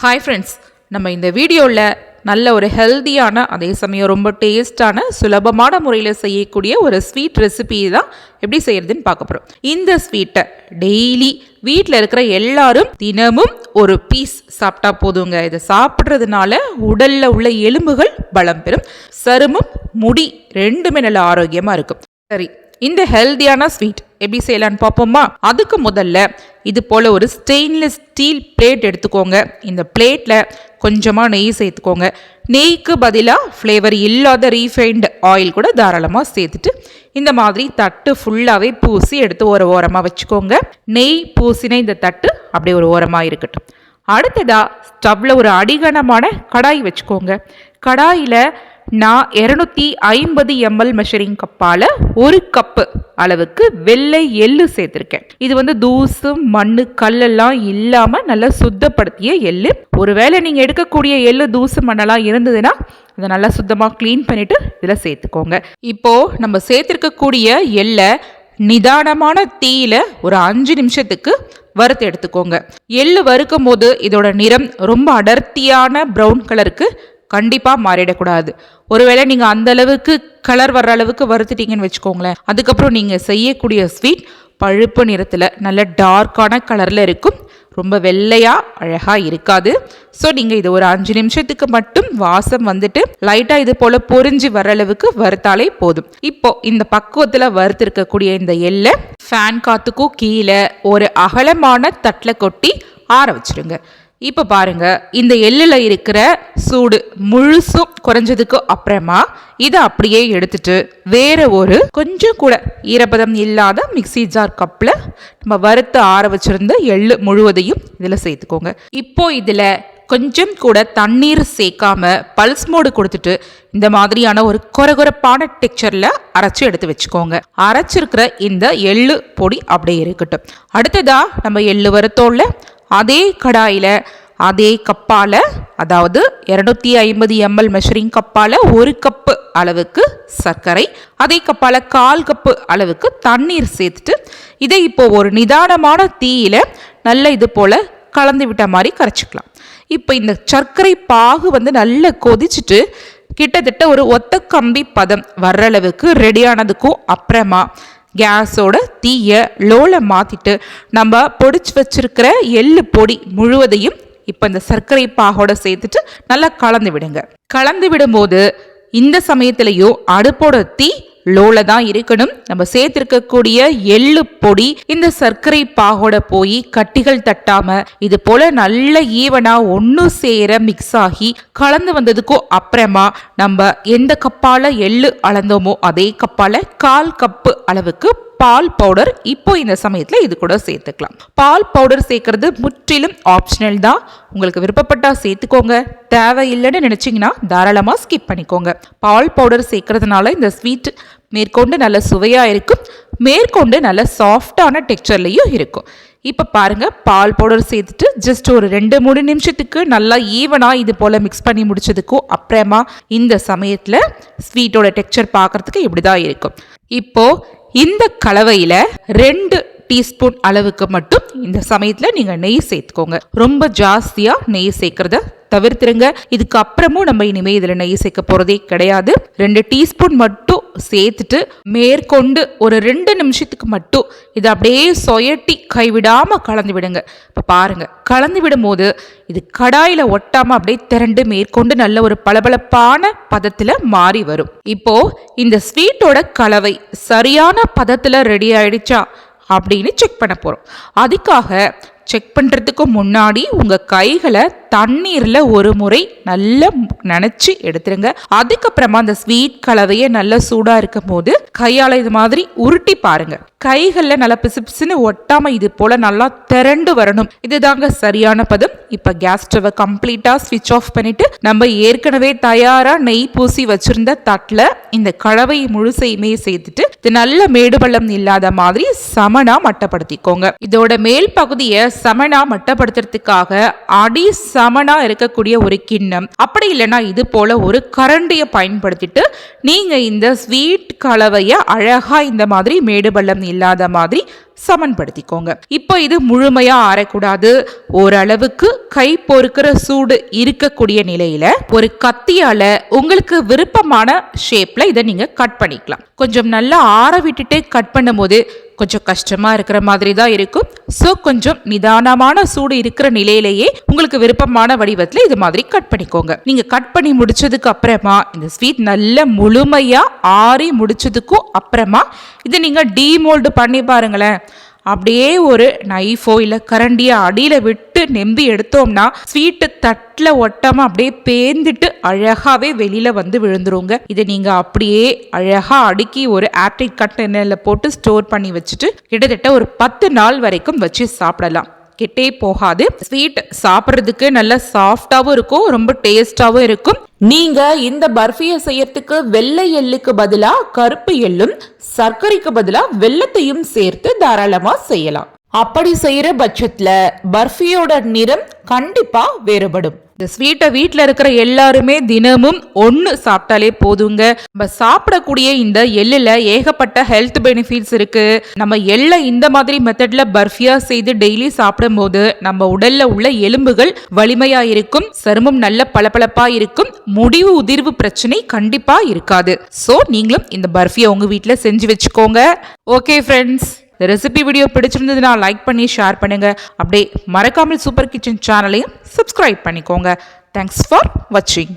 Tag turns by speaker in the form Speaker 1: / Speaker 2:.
Speaker 1: Hi friends, நம்ம இந்த வீடியோவில் நல்ல ஒரு ஹெல்தியான அதே சமயம் ரொம்ப டேஸ்டான சுலபமான முறையில் செய்யக்கூடிய ஒரு ஸ்வீட் ரெசிபி தான் எப்படி செய்யறதுன்னு பார்க்க போகிறோம். இந்த ஸ்வீட்டை டெய்லி வீட்டில் இருக்கிற எல்லாரும் தினமும் ஒரு பீஸ் சாப்பிட்டா போதுங்க. இதை சாப்பிட்றதுனால உடலில் உள்ள எலும்புகள் பலம் பெறும், சருமம் முடி ரெண்டுமே நல்ல ஆரோக்கியமாக இருக்கும். சரி, இந்த ஹெல்தியான ஸ்வீட் எப்படி செய்யலான்னு பார்ப்போமா? அதுக்கு முதல்ல இது போல் ஒரு ஸ்டெயின்லெஸ் ஸ்டீல் பிளேட் எடுத்துக்கோங்க. இந்த பிளேட்டில் கொஞ்சமாக நெய் சேர்த்துக்கோங்க. நெய்க்கு பதிலாக ஃப்ளேவர் இல்லாத ரீஃபைண்ட் ஆயில் கூட தாராளமாக சேர்த்துட்டு இந்த மாதிரி தட்டு ஃபுல்லாகவே பூசி எடுத்து ஒரு ஓரமாக வச்சுக்கோங்க. நெய் பூசின இந்த தட்டு அப்படியே ஒரு ஓரமாக இருக்கட்டும். அடுத்ததாக ஸ்டவ்வில் ஒரு அடிகனமான கடாய் வச்சுக்கோங்க. கடாயில் நான் 250 ml மெஷரிங் கப்பால் 1 கப்பு அளவுக்கு வெள்ளை எள்ளு சேர்த்துருக்கேன். இது தூசு மண்ணு கல்லெல்லாம் இல்லாமல் நல்லா சுத்தப்படுத்திய எள்ளு. ஒருவேளை நீங்கள் எடுக்கக்கூடிய எள்ளு தூசு மண்ணெல்லாம் இருந்ததுன்னா அதை நல்லா சுத்தமாக க்ளீன் பண்ணிவிட்டு இதில் சேர்த்துக்கோங்க. இப்போது நம்ம சேர்த்துருக்கக்கூடிய எள்ளை நிதானமான தீயில ஒரு 5 நிமிஷத்துக்கு வறுத்து எடுத்துக்கோங்க. எள்ளு வறுக்கும் போது இதோட நிறம் ரொம்ப அடர்த்தியான ப்ரௌன் கலருக்கு கண்டிப்பாக மாறிடக்கூடாது. ஒருவேளை நீங்கள் அந்த அளவுக்கு கலர் வர்ற அளவுக்கு வறுத்துட்டீங்கன்னு வச்சுக்கோங்களேன், அதுக்கப்புறம் நீங்கள் செய்யக்கூடிய ஸ்வீட் பழுப்பு நிறத்தில் நல்ல டார்க்கான கலரில் இருக்கும், ரொம்ப வெள்ளையாக அழகாக இருக்காது. ஸோ நீங்கள் இது ஒரு 5 நிமிஷத்துக்கு மட்டும் வாசம் லைட்டாக இது போல் பொரிஞ்சு வர அளவுக்கு வறுத்தாலே போதும். இப்போ இந்த பக்குவத்தில் வறுத்திருக்கக்கூடிய இந்த எள்ளை ஃபேன் காற்றுக்கும் கீழே ஒரு அகலமான தட்டில் கொட்டி ஆற வச்சிருங்க. இப்போ பாருங்க, இந்த எள்ளில் இருக்கிற சூடு முழுசும் குறைஞ்சதுக்கு அப்புறமா இதை அப்படியே எடுத்துட்டு வேற ஒரு கொஞ்சம் கூட ஈரப்பதம் இல்லாத மிக்ஸி ஜார் கப்பில் நம்ம வறுத்து ஆற வச்சிருந்த எள்ளு முழுவதையும் இதில் சேர்த்துக்கோங்க. இப்போ இதில் கொஞ்சம் கூட தண்ணீர் சேர்க்காம பல்ஸ் மோடு கொடுத்துட்டு இந்த மாதிரியான ஒரு கொரகொரப்பான டெக்ஸ்சரில் அரைச்சி எடுத்து வச்சுக்கோங்க. அரைச்சிருக்கிற இந்த எள்ளு பொடி அப்படியே இருக்கட்டும். அடுத்ததா நம்ம எள்ளு வறுத்தோம்ல, அதே கடாயில் அதே கப்பால், அதாவது 250 ml மெஷரிங் கப்பால் 1 கப்பு அளவுக்கு சர்க்கரை, அதே கப்பால் 1/4 கப்பு அளவுக்கு தண்ணீர் சேர்த்துட்டு இதை இப்போ ஒரு நிதானமான தீயில நல்ல இது போல் கலந்து விட்ட மாதிரி கரைச்சிக்கலாம். இப்போ இந்த சர்க்கரை பாகு நல்லா கொதிச்சுட்டு கிட்டத்தட்ட ஒரு ஒத்த கம்பி பதம் வர்ற அளவுக்கு ரெடியானதுக்கும் அப்புறமா கேஸோட தீயை லோவில் மாற்றிட்டு நம்ம பொடிச்சு வச்சிருக்கிற எள்ளு பொடி முழுவதையும் இப்போ இந்த சர்க்கரை பாகோட சேர்த்துட்டு நல்லா கலந்து விடுங்க. கலந்து விடும்போது இந்த சமயத்திலையும் அடுப்போட தீ லோல தான் இருக்கணும். நம்ம சேர்த்திருக்கக்கூடிய எள்ளு பொடி இந்த சர்க்கரை பாகோட போய் கட்டிகள் தட்டாம இது போல நல்ல ஈவனா ஒன்று சேர மிக்ஸ் ஆகி கலந்து வந்ததுக்கும் அப்புறமா நம்ம எந்த கப்பால எள்ளு அளந்தோமோ அதே கப்பால 1/4 கப்பு அளவுக்கு பால் பவுடர் இப்போ இந்த சமயத்தில் இது கூட சேர்த்துக்கலாம். பால் பவுடர் சேர்க்கறது முற்றிலும் ஆப்ஷனல் தான். உங்களுக்கு விருப்பப்பட்டா சேர்த்துக்கோங்க, தேவையில்லைன்னு நினைச்சிங்கன்னா தாராளமாக ஸ்கிப் பண்ணிக்கோங்க. பால் பவுடர் சேர்க்கறதுனால இந்த ஸ்வீட் மேற்கொண்டு நல்ல சுவையாக இருக்கும், மேற்கொண்டு நல்ல சாஃப்டான டெக்ஸ்சர்லையும் இருக்கும். இப்போ பாருங்க, பால் பவுடர் சேர்த்துட்டு ஜஸ்ட் ஒரு 2-3 நிமிஷத்துக்கு நல்லா ஈவனாக இது போல் மிக்ஸ் பண்ணி முடிச்சதுக்கும் அப்புறமா இந்த சமயத்தில் ஸ்வீட்டோட டெக்ஸ்சர் பார்க்கறதுக்கு இப்படி தான் இருக்கும். இப்போ இந்த கலவையில் 2 டீஸ்பூன் அளவுக்கு மட்டும் இந்த சமயத்தில் நீங்கள் நெய் சேர்த்துக்கோங்க. ரொம்ப ஜாஸ்தியாக நெய் சேர்க்கறத தவிர்த்துருங்க. இதுக்கு அப்புறமும் நம்ம இனிமேல் இதில் நெய் சேர்க்க போகிறதே கிடையாது. 2 டீஸ்பூன் மட்டும் சேர்த்துட்டு மேற்கொண்டு ஒரு 2 நிமிஷத்துக்கு மட்டும் இதை அப்படியே சொயட்டி கைவிடாமல் கலந்து விடுங்க. இப்போ பாருங்க, கலந்து விடும்போது இது கடாயில் ஒட்டாமல் அப்படியே திரண்டு மேற்கொண்டு நல்ல ஒரு பளபளப்பான பதத்தில் மாறி வரும். இப்போ இந்த ஸ்வீட்டோட கலவை சரியான பதத்தில் ரெடி ஆயிடுச்சா அப்படின்னு செக் பண்ண போகிறோம். அதுக்காக செக் பண்ணுறதுக்கு முன்னாடி உங்கள் கைகளை தண்ணீரில் ஒரு முறை நல்லா நனைச்சி எடுத்துருங்க. அதுக்கப்புறமா அந்த ஸ்வீட் கலவையை நல்லா சூடாக இருக்கும் போது கையால் இது மாதிரி உருட்டி பாருங்க. கைகளில் நல்லா பிசுபிசுன்னு ஒட்டாமல் இது போல் நல்லா திரண்டு வரணும். இதுதாங்க சரியான பதம். இப்போ கேஸ் ஸ்டவை கம்ப்ளீட்டாக ஸ்விட்ச் ஆஃப் பண்ணிட்டு நம்ம ஏற்கனவே தயாராக நெய் பூசி வச்சிருந்த தட்டில் இந்த கலவை முழுசையுமே சேர்த்துட்டு இது நல்ல மேடுபள்ளம் இல்லாத மாதிரி சமனா மட்டப்படுத்திக்கோங்க. இதோட மேல் பகுதியை சமனா மட்டப்படுத்துறதுக்காக அடி சமனா இருக்கக்கூடிய ஒரு கிண்ணம், அப்படி இல்லைன்னா இது போல ஒரு கரண்டியை பயன்படுத்திட்டு நீங்க இந்த ஸ்வீட் கலவையை அழகா இந்த மாதிரி மேடு பள்ளம் இல்லாத மாதிரி சமன்படுத்திக்கோங்க. இப்போ இது முழுமையா ஆறக்கூடாது, ஓரளவுக்கு கை பொறுக்கிற சூடு இருக்கக்கூடிய நிலையில ஒரு கத்தியால உங்களுக்கு விருப்பமான ஷேப்ல இதை நீங்க கட் பண்ணிக்கலாம். கொஞ்சம் நல்லா ஆற விட்டுட்டு கட் பண்ணும் போது கொஞ்சம் கஷ்டமா இருக்கிற மாதிரி தான் இருக்கும். ஸோ கொஞ்சம் நிதானமான சூடு இருக்கிற நிலையிலேயே உங்களுக்கு விருப்பமான வடிவத்தில் இது மாதிரி கட் பண்ணிக்கோங்க. நீங்க கட் பண்ணி முடிச்சதுக்கு அப்புறமா இந்த ஸ்வீட் நல்ல முழுமையா ஆறி முடிச்சதுக்கும் அப்புறமா இதை நீங்க டீமோல்டு பண்ணி பாருங்களேன். அப்படியே ஒரு நைஃபோ இல்லை கரண்டியை அடியில் விட்டு நெம்பி எடுத்தோம்னா ஸ்வீட்டு தட்டில் ஒட்டாமல் அப்படியே பேந்துட்டு அழகாகவே வெளியில் வந்து விழுந்துருங்க. இதை நீங்கள் அப்படியே அழகாக அடுக்கி ஒரு ஏர்டைட் கண்டெய்னரில் போட்டு ஸ்டோர் பண்ணி வச்சுட்டு கிட்டத்தட்ட ஒரு 10 நாள் வரைக்கும் வச்சு சாப்பிடலாம். கெட்டே போகாது. ஸ்வீட் சாப்பிட்றதுக்கு நல்ல சாஃப்டாகவும் இருக்கும், ரொம்ப டேஸ்டாகவும் இருக்கும். நீங்க இந்த பர்ஃபியை செய்யறதுக்கு வெள்ளை எள்ளுக்கு பதிலா கருப்பு எள்ளும் சர்க்கரைக்கு பதிலா வெல்லத்தையும் சேர்த்து தாராளமா செய்யலாம். அப்படி செய்யற பட்சத்துல பர்ஃபியோட நிறம் கண்டிப்பா வேறுபடும். இந்த ஸ்வீட்டை வீட்டில் இருக்கிற எல்லாருமே தினமும் ஒன்று சாப்பிட்டாலே போதுங்க. நம்ம சாப்பிடக்கூடிய இந்த எள்ளில் ஏகப்பட்ட ஹெல்த் பெனிஃபிட்ஸ் இருக்கு. நம்ம எள்ளை இந்த மாதிரி மெத்தட்ல பர்ஃபியா செய்து டெய்லி சாப்பிடும் போது நம்ம உடல்ல உள்ள எலும்புகள் வலிமையா இருக்கும், சருமம் நல்ல பளபளப்பா இருக்கும், முடிவு உதிர்வு பிரச்சனை கண்டிப்பா இருக்காது. ஸோ நீங்களும் இந்த பர்ஃபியை உங்க வீட்டில் செஞ்சு வச்சுக்கோங்க. ஓகே ஃப்ரெண்ட்ஸ், இந்த ரெசிபி வீடியோ பிடிச்சிருந்ததுன்னா லைக் பண்ணி ஷேர் பண்ணுங்க. அப்படியே மறக்காமல் சூப்பர் கிச்சன் சேனலையும் சப்ஸ்கிரைப் பண்ணிக்கோங்க. தேங்க்ஸ் ஃபார் வாட்சிங்.